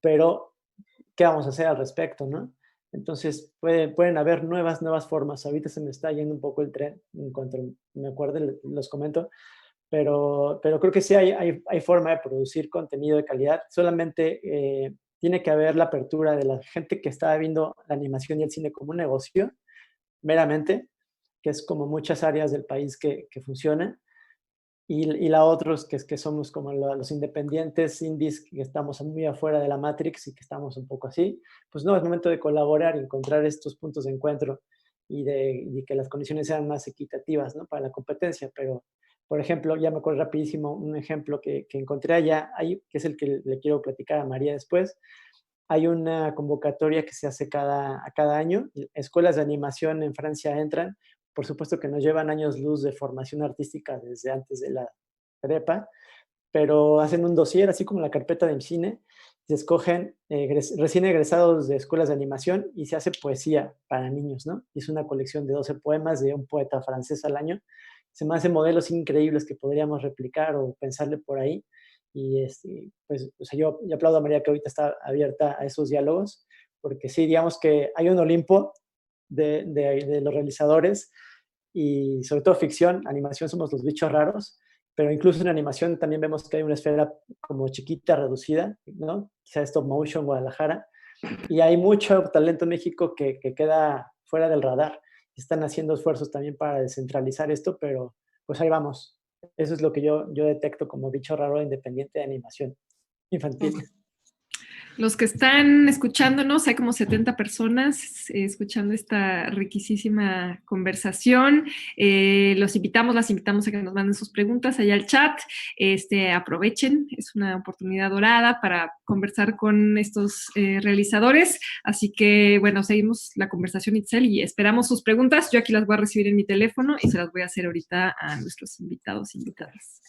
pero ¿qué vamos a hacer al respecto, no? Entonces, pueden haber nuevas formas. Ahorita se me está yendo un poco el tren, en cuanto me acuerde, los comento, pero creo que sí hay forma de producir contenido de calidad. Solamente tiene que haber la apertura de la gente que está viendo la animación y el cine como un negocio, meramente, que es como muchas áreas del país que funcionan. Y la otra es que somos como los independientes indies, que estamos muy afuera de la Matrix y que estamos un poco así. Pues no, es momento de colaborar y encontrar estos puntos de encuentro y que las condiciones sean más equitativas, ¿no? Para la competencia. Pero, por ejemplo, ya me acuerdo rapidísimo un ejemplo que encontré allá, que es el que le quiero platicar a María después. Hay una convocatoria que se hace a cada año. Escuelas de animación en Francia entran. Por supuesto que nos llevan años luz de formación artística desde antes de la prepa, pero hacen un dossier, así como la carpeta de cine, se escogen recién egresados de escuelas de animación y se hace poesía para niños, ¿no? Y es una colección de 12 poemas de un poeta francés al año. Se me hacen modelos increíbles que podríamos replicar o pensarle por ahí. Y pues, o sea, yo aplaudo a María que ahorita está abierta a esos diálogos, porque sí, digamos que hay un Olimpo de los realizadores y sobre todo ficción, animación somos los bichos raros, pero incluso en animación también vemos que hay una esfera como chiquita, reducida, ¿no? Quizá Stop Motion, Guadalajara, y hay mucho talento en México que queda fuera del radar. Están haciendo esfuerzos también para descentralizar esto, pero pues ahí vamos. Eso es lo que yo detecto como bicho raro independiente de animación infantil. Los que están escuchándonos, hay como 70 personas escuchando esta riquísima conversación. Las invitamos a que nos manden sus preguntas allá al chat. Aprovechen, es una oportunidad dorada para conversar con estos realizadores. Así que, bueno, seguimos la conversación, Itzel, y esperamos sus preguntas. Yo aquí las voy a recibir en mi teléfono y se las voy a hacer ahorita a nuestros invitados e invitadas.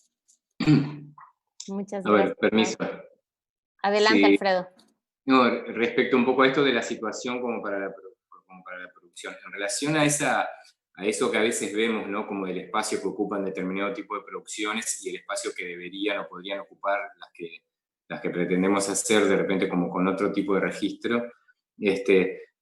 Muchas gracias. A ver, permiso. Adelante, sí. Alfredo. No, respecto un poco a esto de la situación como para la producción, en relación a eso que a veces vemos, ¿no? Como el espacio que ocupan determinado tipo de producciones y el espacio que deberían o podrían ocupar las que pretendemos hacer de repente como con otro tipo de registro.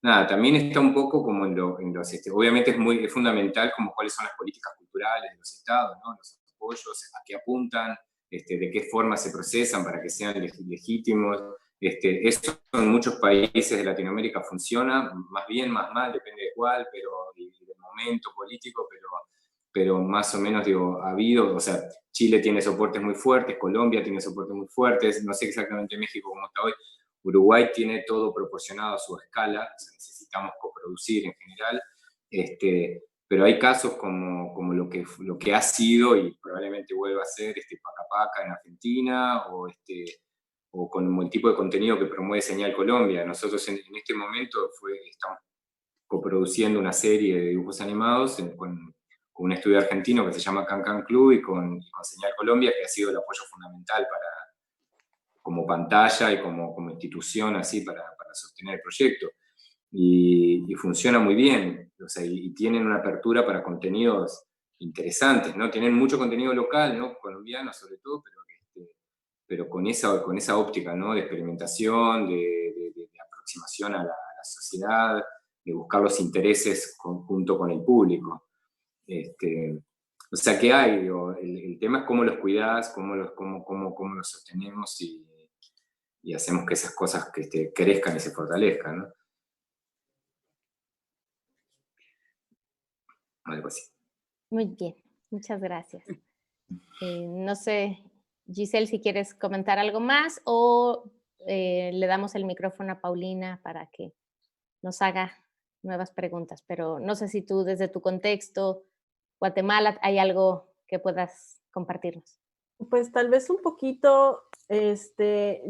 Nada, también está un poco como obviamente es fundamental como cuáles son las políticas culturales de los estados, ¿no? Los apoyos, a qué apuntan, de qué forma se procesan para que sean legítimos. Eso en muchos países de Latinoamérica funciona, más bien, más mal, depende de cuál, pero y del momento político, pero más o menos, digo, ha habido, o sea, Chile tiene soportes muy fuertes, Colombia tiene soportes muy fuertes, no sé exactamente México cómo está hoy, Uruguay tiene todo proporcionado a su escala, o sea, necesitamos coproducir en general, pero hay casos como lo que ha sido y probablemente vuelva a ser Paca Paca en Argentina, o con el tipo de contenido que promueve Señal Colombia. Nosotros en este momento estamos coproduciendo una serie de dibujos animados con un estudio argentino que se llama Can Can Club y con Señal Colombia, que ha sido el apoyo fundamental como pantalla y como institución así para sostener el proyecto. Y funciona muy bien, o sea, y tienen una apertura para contenidos interesantes, ¿no? Tienen mucho contenido local, ¿no? Colombiano sobre todo, pero con esa óptica, ¿no? De experimentación, de aproximación a la sociedad, de buscar los intereses junto con el público. O sea, ¿qué hay? Digo, el tema es cómo los cuidás, cómo los sostenemos y hacemos que esas cosas crezcan y se fortalezcan, ¿no? Algo así. Muy bien, muchas gracias. No sé, Giselle, si quieres comentar algo más o le damos el micrófono a Paulina para que nos haga nuevas preguntas, pero no sé si tú desde tu contexto, Guatemala, hay algo que puedas compartirnos. Pues tal vez un poquito,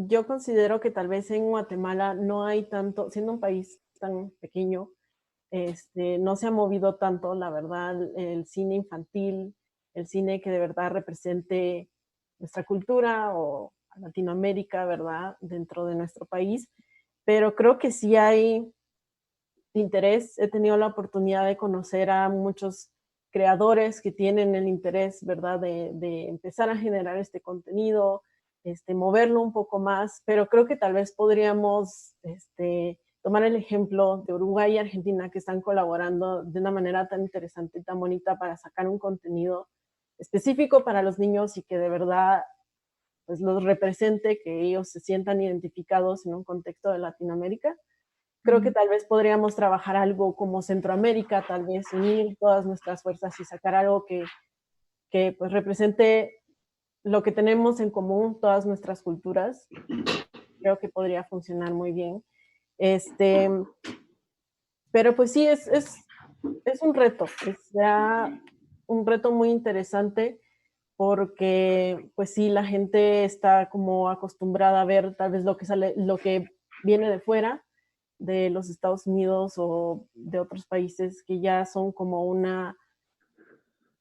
yo considero que tal vez en Guatemala no hay tanto, siendo un país tan pequeño, no se ha movido tanto, la verdad, el cine infantil, el cine que de verdad represente nuestra cultura o Latinoamérica, ¿verdad?, dentro de nuestro país. Pero creo que sí hay interés. He tenido la oportunidad de conocer a muchos creadores que tienen el interés, ¿verdad?, de empezar a generar este contenido, moverlo un poco más, pero creo que tal vez podríamos tomar el ejemplo de Uruguay y Argentina, que están colaborando de una manera tan interesante y tan bonita para sacar un contenido específico para los niños y que de verdad pues, los represente, que ellos se sientan identificados en un contexto de Latinoamérica. Creo que tal vez podríamos trabajar algo como Centroamérica, tal vez unir todas nuestras fuerzas y sacar algo que pues represente lo que tenemos en común, todas nuestras culturas. Creo que podría funcionar muy bien. Pero pues sí, es un reto, es ya un reto muy interesante porque pues sí, la gente está como acostumbrada a ver tal vez lo que viene de fuera, de los Estados Unidos o de otros países que ya son como una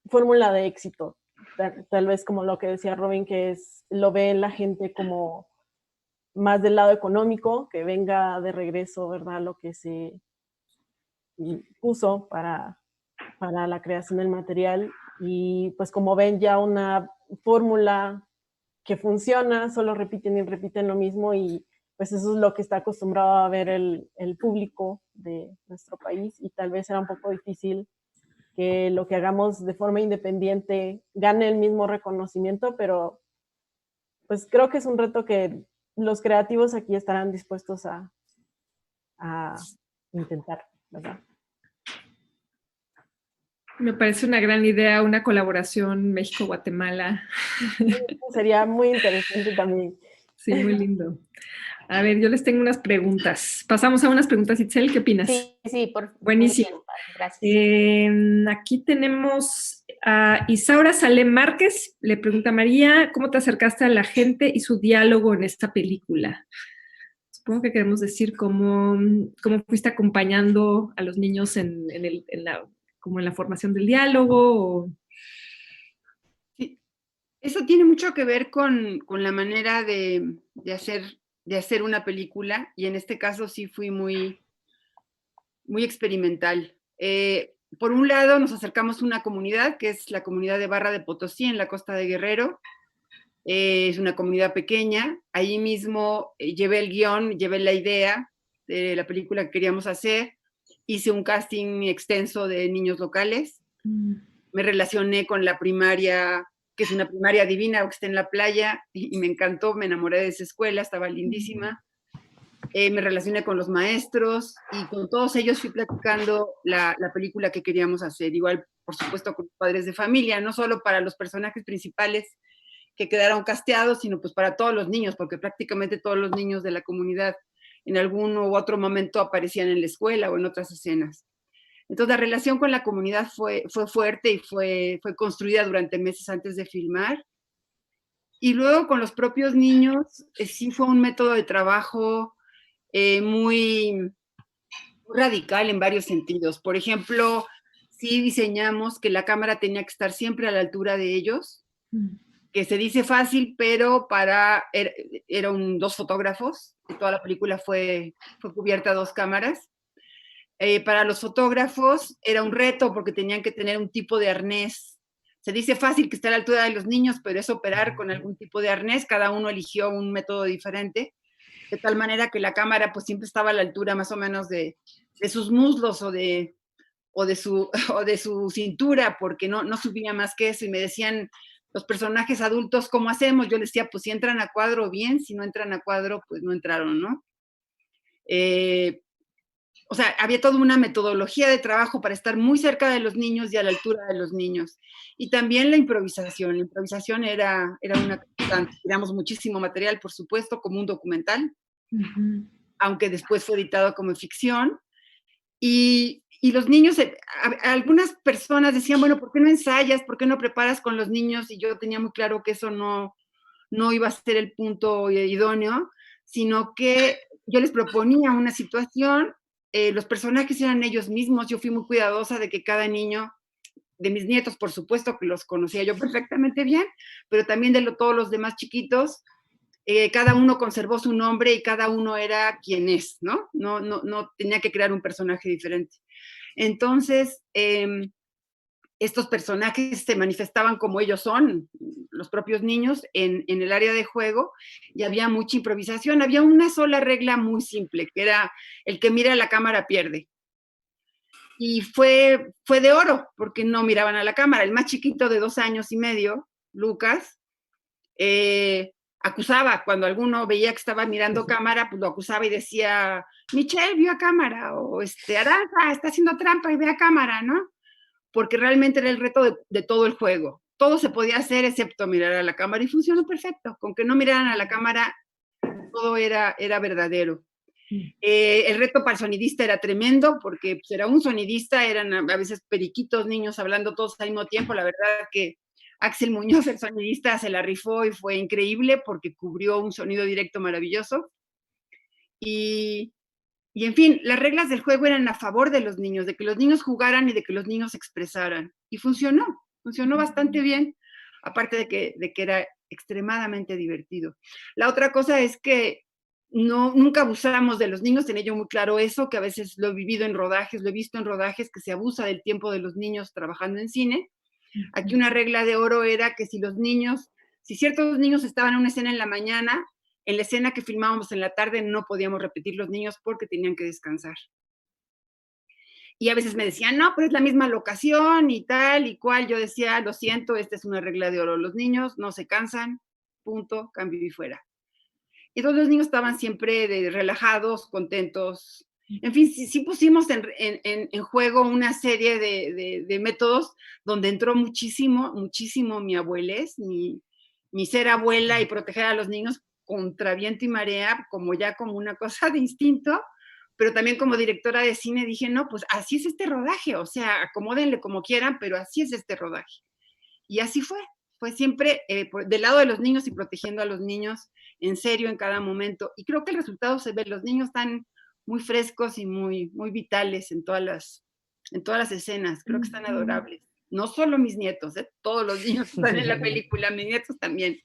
fórmula de éxito. Tal vez como lo que decía Robin, que lo ve la gente como más del lado económico, que venga de regreso, ¿verdad?, lo que se puso para la creación del material. Y pues como ven ya una fórmula que funciona, solo repiten y repiten lo mismo y pues eso es lo que está acostumbrado a ver el público de nuestro país y tal vez era un poco difícil que lo que hagamos de forma independiente gane el mismo reconocimiento, pero pues creo que es un reto que los creativos aquí estarán dispuestos a intentar, ¿verdad? Me parece una gran idea, una colaboración México-Guatemala. Sería muy interesante también. Sí, muy lindo. A ver, yo les tengo unas preguntas. Pasamos a unas preguntas, Itzel, ¿qué opinas? Sí, buenísimo. Muy bien, gracias. Aquí tenemos a Isaura Salem Márquez, le pregunta a María, ¿cómo te acercaste a la gente y su diálogo en esta película? Supongo que queremos decir cómo fuiste acompañando a los niños en la formación del diálogo. Sí. Eso tiene mucho que ver con la manera de hacer una película, y en este caso sí fui muy, muy experimental. Por un lado, nos acercamos a una comunidad, que es la comunidad de Barra de Potosí, en la costa de Guerrero. Es una comunidad pequeña. Allí mismo llevé el guión, llevé la idea de la película que queríamos hacer. Hice un casting extenso de niños locales. Me relacioné con la primaria, que es una primaria divina, que está en la playa, y me encantó, me enamoré de esa escuela, estaba lindísima. Me relacioné con los maestros y con todos ellos fui platicando la película que queríamos hacer. Igual por supuesto, con los padres de familia, no solo para los personajes principales que quedaron casteados, sino pues para todos los niños, porque prácticamente todos los niños de la comunidad en algún u otro momento aparecían en la escuela o en otras escenas. Entonces la relación con la comunidad fue fuerte y fue construida durante meses antes de filmar. Y luego con los propios niños, sí fue un método de trabajo muy radical en varios sentidos. Por ejemplo, sí diseñamos que la cámara tenía que estar siempre a la altura de ellos, que se dice fácil, pero eran 2 fotógrafos, toda la película fue cubierta a 2 cámaras. Para los fotógrafos era un reto porque tenían que tener un tipo de arnés. Se dice fácil que esté a la altura de los niños, pero es operar con algún tipo de arnés. Cada uno eligió un método diferente, de tal manera que la cámara pues siempre estaba a la altura más o menos de sus muslos o de su cintura, porque no subía más que eso. Y me decían los personajes adultos, ¿cómo hacemos? Yo les decía, pues si entran a cuadro, bien, si no entran a cuadro, pues no entraron, ¿no? O sea, había toda una metodología de trabajo para estar muy cerca de los niños y a la altura de los niños. Y también la improvisación. La improvisación era una constante. Teníamos muchísimo material, por supuesto, como un documental, aunque después fue editado como ficción. Y los niños, algunas personas decían, bueno, ¿por qué no ensayas? ¿Por qué no preparas con los niños? Y yo tenía muy claro que eso no iba a ser el punto idóneo, sino que yo les proponía una situación. Los personajes eran ellos mismos. Yo fui muy cuidadosa de que cada niño, de mis nietos, por supuesto, que los conocía yo perfectamente bien, pero también de todos los demás chiquitos, cada uno conservó su nombre y cada uno era quien es, ¿no? No tenía que crear un personaje diferente. Entonces, estos personajes se manifestaban como ellos son, los propios niños, en el área de juego, y había mucha improvisación. Había una sola regla muy simple, que era el que mira a la cámara pierde. Y fue de oro, porque no miraban a la cámara. El más chiquito de 2 años y medio, Lucas, acusaba, cuando alguno veía que estaba mirando cámara, pues lo acusaba y decía, Michelle vio a cámara, o Aranza está haciendo trampa y ve a cámara, ¿no? Porque realmente era el reto de todo el juego. Todo se podía hacer excepto mirar a la cámara y funcionó perfecto. Con que no miraran a la cámara, todo era verdadero. El reto para el sonidista era tremendo, porque pues, era un sonidista, eran a veces periquitos, niños hablando todos al mismo tiempo. La verdad que Axel Muñoz, el sonidista, se la rifó y fue increíble porque cubrió un sonido directo maravilloso. Y en fin, las reglas del juego eran a favor de los niños, de que los niños jugaran y de que los niños se expresaran. Y funcionó bastante bien, aparte de que era extremadamente divertido. La otra cosa es que nunca abusamos de los niños, tenía yo muy claro eso, que a veces lo he vivido en rodajes, lo he visto en rodajes, que se abusa del tiempo de los niños trabajando en cine. Aquí una regla de oro era que si ciertos niños estaban en una escena en la mañana, en la escena que filmábamos en la tarde no podíamos repetir los niños porque tenían que descansar. Y a veces me decían, no, pero es la misma locación y tal y cual. Yo decía, lo siento, esta es una regla de oro. Los niños no se cansan, punto, cambio y fuera. Y todos los niños estaban siempre relajados, contentos. En fin, sí pusimos en juego una serie de métodos donde entró muchísimo mi abuelez, mi ser abuela y proteger a los niños contra viento y marea, como una cosa de instinto, pero también como directora de cine dije, no, pues así es este rodaje, o sea, acomódenle como quieran, pero así es este rodaje. Y así fue siempre del lado de los niños y protegiendo a los niños en serio en cada momento. Y creo que el resultado se ve, los niños están muy frescos y muy, muy vitales en todas las escenas, creo que están adorables. No solo mis nietos, todos los niños están en la película, mis nietos también.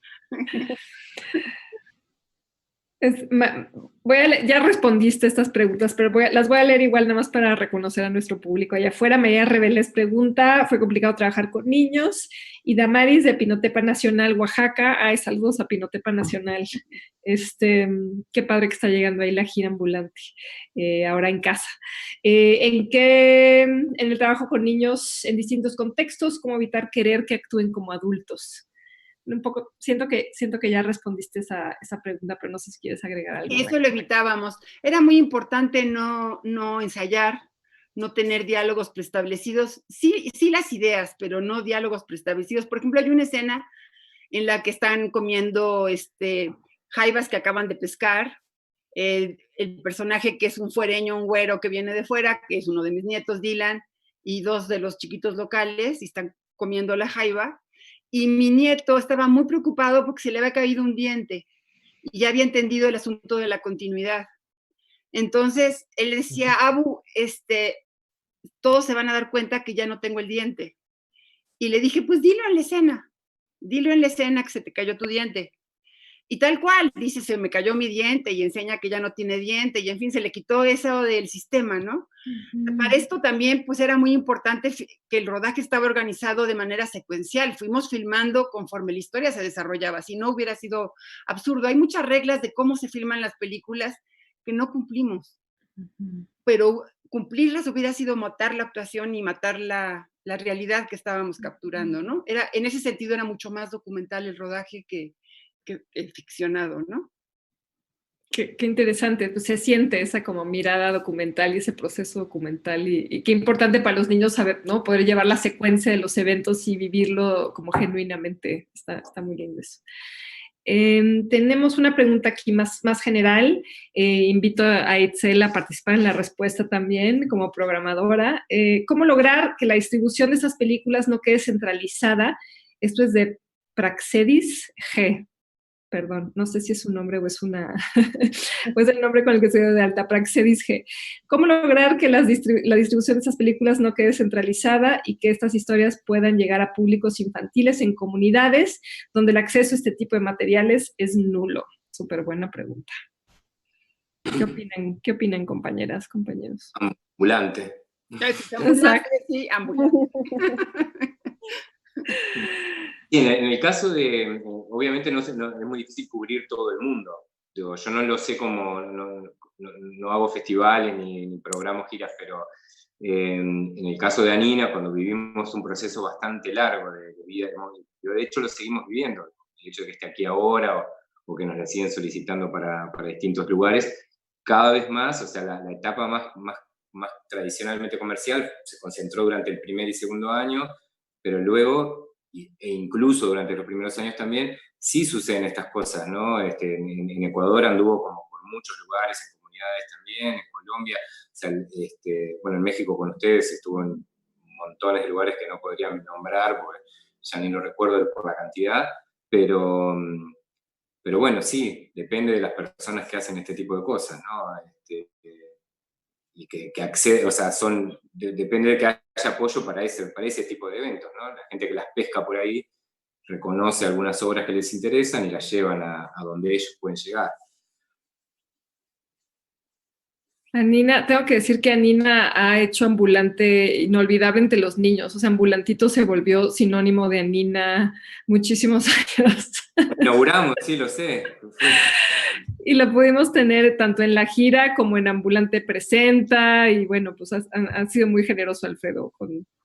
Ya respondiste estas preguntas, pero las voy a leer igual nada más para reconocer a nuestro público allá afuera. María Reveles pregunta, ¿fue complicado trabajar con niños? Y Damaris de Pinotepa Nacional, Oaxaca. Saludos a Pinotepa Nacional. Qué padre que está llegando ahí la gira ambulante, ahora en casa. En el trabajo con niños en distintos contextos, ¿cómo evitar querer que actúen como adultos? Un poco, siento que ya respondiste esa pregunta, pero no sé si quieres agregar algo. Eso lo evitábamos. Era muy importante no ensayar, no tener diálogos preestablecidos, sí las ideas, pero no diálogos preestablecidos. Por ejemplo, hay una escena en la que están comiendo jaivas que acaban de pescar. El personaje que es un fuereño, un güero que viene de fuera, que es uno de mis nietos, Dylan, y dos de los chiquitos locales, y están comiendo la jaiba. Y mi nieto estaba muy preocupado porque se le había caído un diente y ya había entendido el asunto de la continuidad. Entonces, él decía, Abu, todos se van a dar cuenta que ya no tengo el diente. Y le dije, pues dilo en la escena que se te cayó tu diente. Y tal cual, dice, se me cayó mi diente y enseña que ya no tiene diente y en fin, se le quitó eso del sistema, ¿no? Para esto también, pues era muy importante que el rodaje estaba organizado de manera secuencial. Fuimos filmando conforme la historia se desarrollaba, si no hubiera sido absurdo. Hay muchas reglas de cómo se filman las películas que no cumplimos, pero cumplirlas hubiera sido matar la actuación y matar la realidad que estábamos capturando, ¿no? En ese sentido era mucho más documental el rodaje que el ficcionado, ¿no? Qué interesante, pues se siente esa como mirada documental y ese proceso documental y qué importante para los niños saber, ¿no? Poder llevar la secuencia de los eventos y vivirlo como genuinamente. Está muy lindo eso. Tenemos una pregunta aquí más general. Invito a Itzel a participar en la respuesta también como programadora. ¿Cómo lograr que la distribución de esas películas no quede centralizada? Esto es de Praxedis G. Perdón, no sé si es un nombre o es una o es el nombre con el que se dio de alta, Praxedis G. ¿Cómo lograr que la distribución de esas películas no quede centralizada y que estas historias puedan llegar a públicos infantiles en comunidades donde el acceso a este tipo de materiales es nulo? Súper buena pregunta. ¿Qué opinan, compañeras, compañeros? Ambulante. Exacto. Sí, ambulante. Y en el caso de, obviamente no es muy difícil cubrir todo el mundo. Yo no lo sé como, no hago festivales ni programo giras, pero en el caso de Anina, cuando vivimos un proceso bastante largo de vida, de hecho lo seguimos viviendo, el hecho de que esté aquí ahora o que nos la siguen solicitando para distintos lugares, cada vez más, o sea, la etapa más tradicionalmente comercial se concentró durante el primer y segundo año, pero luego e incluso durante los primeros años también, sí suceden estas cosas, ¿no? En Ecuador anduvo como por muchos lugares, en comunidades también, en Colombia, o sea, bueno, en México con ustedes estuvo en montones de lugares que no podrían nombrar, porque ya ni lo recuerdo por la cantidad, pero bueno, sí, depende de las personas que hacen este tipo de cosas, ¿no? Y que accede, o sea, depende de que haya apoyo para ese tipo de eventos, ¿no? La gente que las pesca por ahí reconoce algunas obras que les interesan y las llevan a donde ellos pueden llegar. Anina, tengo que decir que Anina ha hecho Ambulante inolvidable entre los niños. O sea, Ambulantito se volvió sinónimo de Anina muchísimos años. Inauguramos, sí, lo sé. Y lo pudimos tener tanto en la gira como en Ambulante Presenta. Y bueno, pues ha sido muy generoso Alfredo.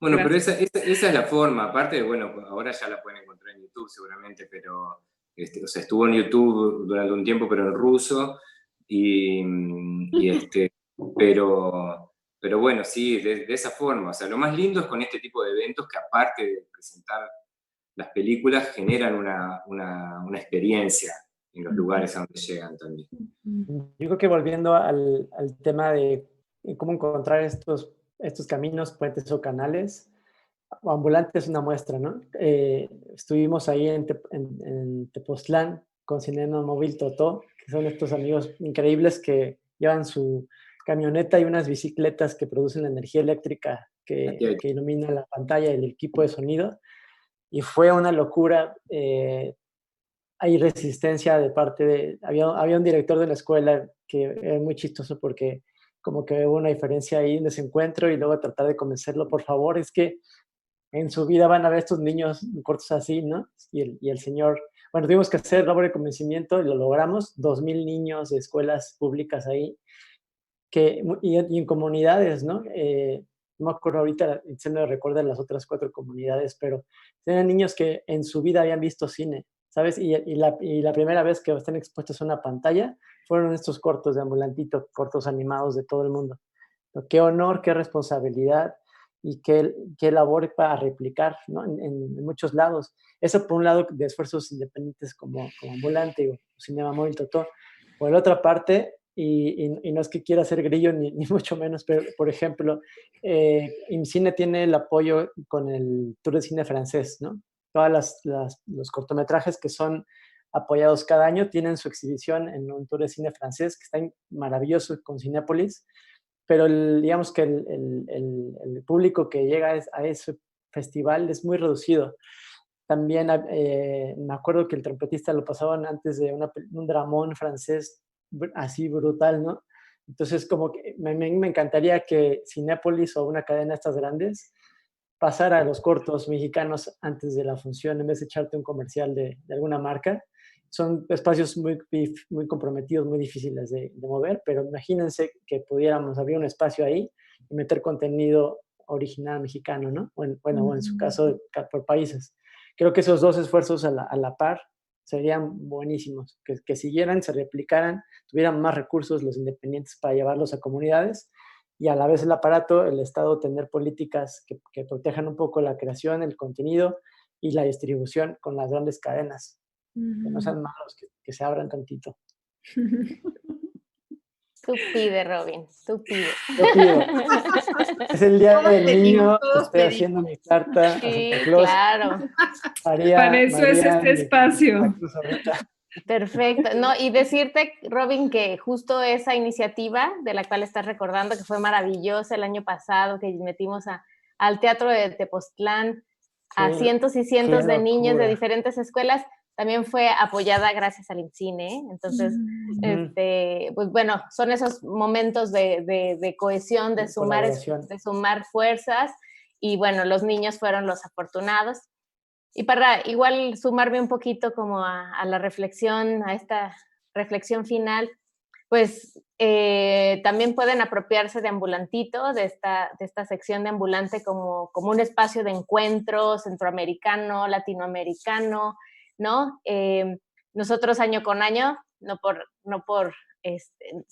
Bueno, pero esa es la forma. Aparte, bueno, ahora ya la pueden encontrar en YouTube seguramente, pero o sea, estuvo en YouTube durante un tiempo, pero en ruso. Pero bueno, sí, de esa forma. O sea, lo más lindo es con este tipo de eventos que aparte de presentar las películas, generan una experiencia en los lugares a donde llegan también. Yo creo que volviendo al tema de cómo encontrar estos caminos, puentes o canales, Ambulante es una muestra, ¿no? Estuvimos ahí en Tepoztlán con Cinema Móvil Totó, que son estos amigos increíbles que llevan su camioneta y unas bicicletas que producen la energía eléctrica que ilumina la pantalla y el equipo de sonido. Y fue una locura. Hay resistencia de parte de... Había un director de la escuela que era muy chistoso porque como que hubo una diferencia ahí, un desencuentro, y luego tratar de convencerlo, por favor, es que en su vida van a ver estos niños cortos así, ¿no? Y el señor... Bueno, tuvimos que hacer labor de convencimiento y lo logramos. 2,000 niños de escuelas públicas ahí, y en comunidades, ¿no? No me acuerdo ahorita, se me recuerda las otras 4 comunidades, pero eran niños que en su vida habían visto cine, ¿sabes? Y la primera vez que están expuestos a una pantalla fueron estos cortos de Ambulantito, cortos animados de todo el mundo. Qué honor, qué responsabilidad y qué labor para replicar, ¿no? En muchos lados. Eso por un lado de esfuerzos independientes como Ambulante o Cinema Móvil Totó. Por la otra parte, y no es que quiera ser grillo ni mucho menos, pero por ejemplo, IMCINE tiene el apoyo con el Tour de Cine francés, ¿no? Todos los cortometrajes que son apoyados cada año tienen su exhibición en un Tour de Cine francés que está maravilloso con Cinépolis, pero digamos que el público que llega a ese festival es muy reducido. También me acuerdo que el trompetista lo pasaban antes de un dramón francés así brutal, ¿no? Entonces, como que me encantaría que Cinépolis o una cadena de estas grandes pasara a los cortos mexicanos antes de la función, en vez de echarte un comercial de alguna marca. Son espacios muy comprometidos, muy difíciles de mover, pero imagínense que pudiéramos abrir un espacio ahí y meter contenido original mexicano, ¿no? O en su caso, por países. Creo que esos dos esfuerzos a la par serían buenísimos, que siguieran, se replicaran, tuvieran más recursos los independientes para llevarlos a comunidades y a la vez el aparato, el Estado, tener políticas que protejan un poco la creación, el contenido y la distribución con las grandes cadenas. Que no sean malos, que se abran tantito. Tú pide, Robin, tú pide. Yo pido. Es el día del niño, estoy pedimos. haciendo mi carta Sí, a Santa Claus. claro. Para eso es este espacio. Perfecto. No, y decirte, Robin, que justo esa iniciativa de la cual estás recordando, que fue maravillosa el año pasado, que metimos al Teatro de Tepoztlán a cientos y cientos de niños de diferentes escuelas, también fue apoyada gracias al IMCINE, ¿eh? Entonces, pues bueno, son esos momentos de cohesión, de sumar fuerzas, y bueno, los niños fueron los afortunados. Y para igual sumarme un poquito como a la reflexión, a esta reflexión final, pues también pueden apropiarse de Ambulantito, de esta sección de Ambulante como un espacio de encuentro centroamericano, latinoamericano, ¿no? Nosotros año con año, no por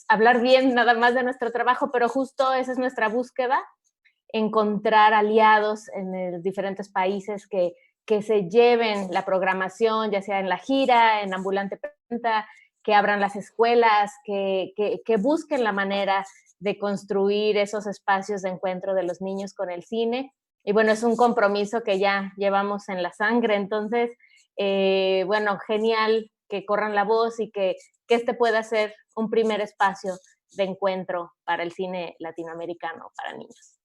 hablar bien nada más de nuestro trabajo, pero justo esa es nuestra búsqueda, encontrar aliados en los diferentes países que se lleven la programación, ya sea en la gira, en Ambulante Presenta, que abran las escuelas, que busquen la manera de construir esos espacios de encuentro de los niños con el cine. Y bueno, es un compromiso que ya llevamos en la sangre, entonces, bueno, genial que corran la voz y que este pueda ser un primer espacio de encuentro para el cine latinoamericano para niños.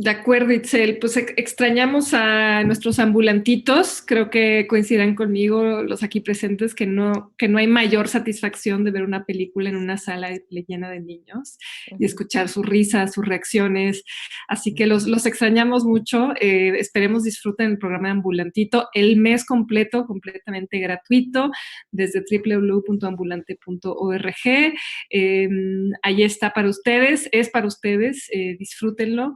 De acuerdo, Itzel. Pues extrañamos a nuestros ambulantitos. Creo que coincidirán conmigo los aquí presentes que no hay mayor satisfacción de ver una película en una sala llena de niños y escuchar sus risas, sus reacciones. Así que los extrañamos mucho. Esperemos disfruten el programa de Ambulantito el mes completo, completamente gratuito, desde www.ambulante.org. Ahí está para ustedes, es para ustedes, disfrútenlo.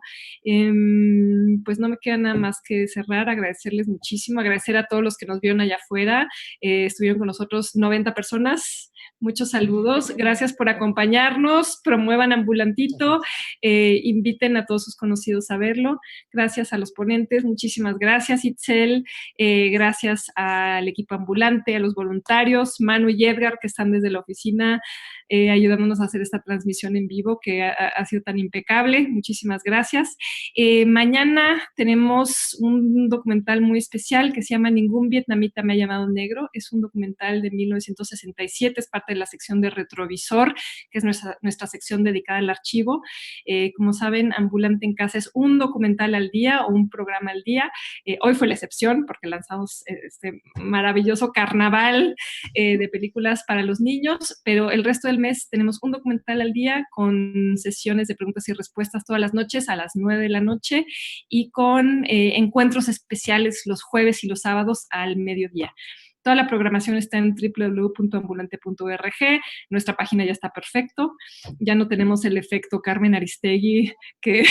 Pues no me queda nada más que cerrar, agradecerles muchísimo, agradecer a todos los que nos vieron allá afuera, estuvieron con nosotros 90 personas, muchos saludos, gracias por acompañarnos, promuevan Ambulantito, inviten a todos sus conocidos a verlo, gracias a los ponentes, muchísimas gracias Itzel, gracias al equipo ambulante, a los voluntarios, Manu y Edgar que están desde la oficina ayudándonos a hacer esta transmisión en vivo que ha sido tan impecable, muchísimas gracias. Mañana tenemos un documental muy especial que se llama Ningún vietnamita me ha llamado negro, es un documental de 1967, es parte de la sección de Retrovisor, que es nuestra sección dedicada al archivo. Como saben, Ambulante en Casa es un documental al día o un programa al día. Hoy fue la excepción porque lanzamos este maravilloso carnaval de películas para los niños, pero el resto del mes tenemos un documental al día con sesiones de preguntas y respuestas todas las noches a las 9 de la noche y con encuentros especiales los jueves y los sábados al mediodía. Toda la programación está en www.ambulante.org. Nuestra página ya está perfecto. Ya no tenemos el efecto Carmen Aristegui que,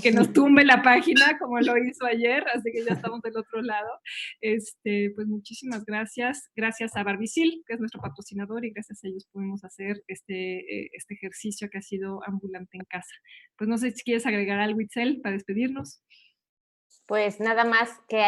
que nos tumbe la página como lo hizo ayer, así que ya estamos del otro lado. Pues muchísimas gracias. Gracias a Barbicil, que es nuestro patrocinador, y gracias a ellos pudimos hacer este ejercicio que ha sido Ambulante en Casa. Pues no sé si quieres agregar algo, Itzel, para despedirnos. Pues nada más que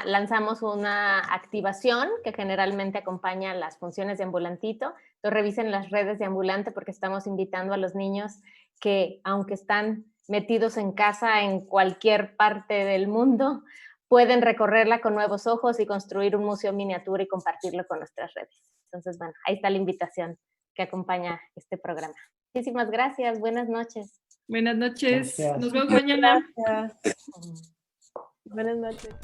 lanzamos una activación que generalmente acompaña las funciones de Ambulantito. Entonces revisen las redes de Ambulante porque estamos invitando a los niños que, aunque están metidos en casa en cualquier parte del mundo, pueden recorrerla con nuevos ojos y construir un museo miniatura y compartirlo con nuestras redes. Entonces, bueno, ahí está la invitación que acompaña este programa. Muchísimas gracias. Buenas noches. Buenas noches. Gracias. Nos vemos mañana. Gracias. Buenas noches.